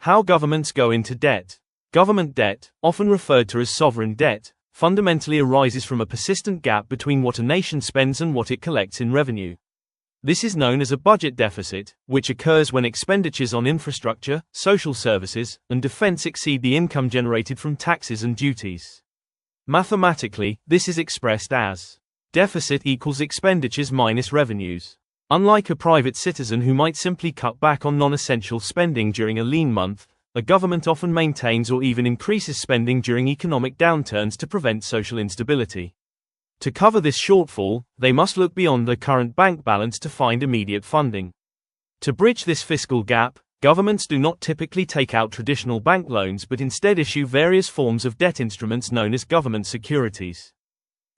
How governments go into debt. Government debt, often referred to as sovereign debt, fundamentally arises from a persistent gap between what a nation spends and what it collects in revenue. This is known as a budget deficit, which occurs when expenditures on infrastructure, social services, and defense exceed the income generated from taxes and duties. Mathematically, this is expressed as deficit equals expenditures minus revenues. Unlike a private citizen who might simply cut back on non-essential spending during a lean month, a government often maintains or even increases spending during economic downturns to prevent social instability. To cover this shortfall, they must look beyond their current bank balance to find immediate funding. To bridge this fiscal gap, governments do not typically take out traditional bank loans but instead issue various forms of debt instruments known as government securities.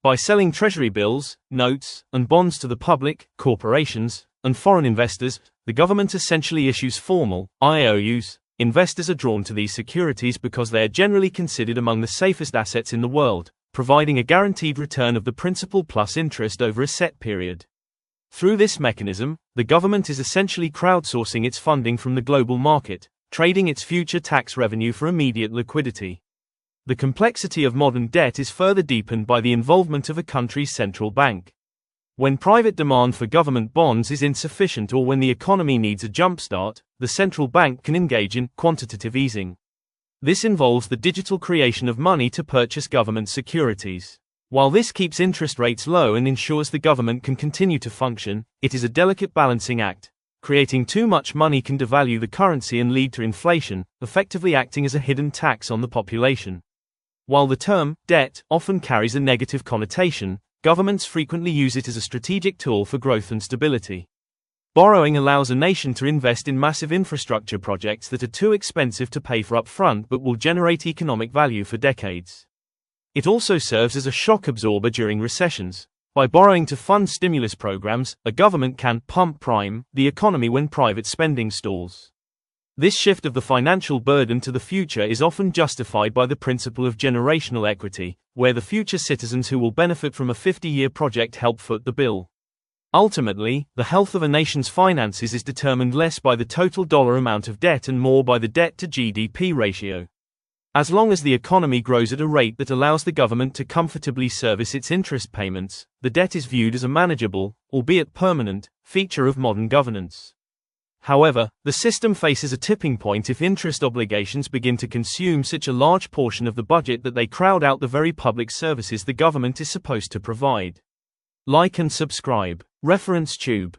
By selling treasury bills, notes, and bonds to the public, corporations, and foreign investors, the government essentially issues formal IOUs. Investors are drawn to these securities because they are generally considered among the safest assets in the world, providing a guaranteed return of the principal plus interest over a set period. Through this mechanism, the government is essentially crowdsourcing its funding from the global market, trading its future tax revenue for immediate liquidity. The complexity of modern debt is further deepened by the involvement of a country's central bank. When private demand for government bonds is insufficient or when the economy needs a jumpstart, the central bank can engage in quantitative easing. This involves the digital creation of money to purchase government securities. While this keeps interest rates low and ensures the government can continue to function, it is a delicate balancing act. Creating too much money can devalue the currency and lead to inflation, effectively acting as a hidden tax on the population. While the term debt often carries a negative connotation, governments frequently use it as a strategic tool for growth and stability. Borrowing allows a nation to invest in massive infrastructure projects that are too expensive to pay for upfront but will generate economic value for decades. It also serves as a shock absorber during recessions. By borrowing to fund stimulus programs, a government can pump prime the economy when private spending stalls. This shift of the financial burden to the future is often justified by the principle of generational equity, where the future citizens who will benefit from a 50-year project help foot the bill. Ultimately, the health of a nation's finances is determined less by the total dollar amount of debt and more by the debt-to-GDP ratio. As long as the economy grows at a rate that allows the government to comfortably service its interest payments, the debt is viewed as a manageable, albeit permanent, feature of modern governance. However, the system faces a tipping point if interest obligations begin to consume such a large portion of the budget that they crowd out the very public services the government is supposed to provide. Like and subscribe. Reference tube.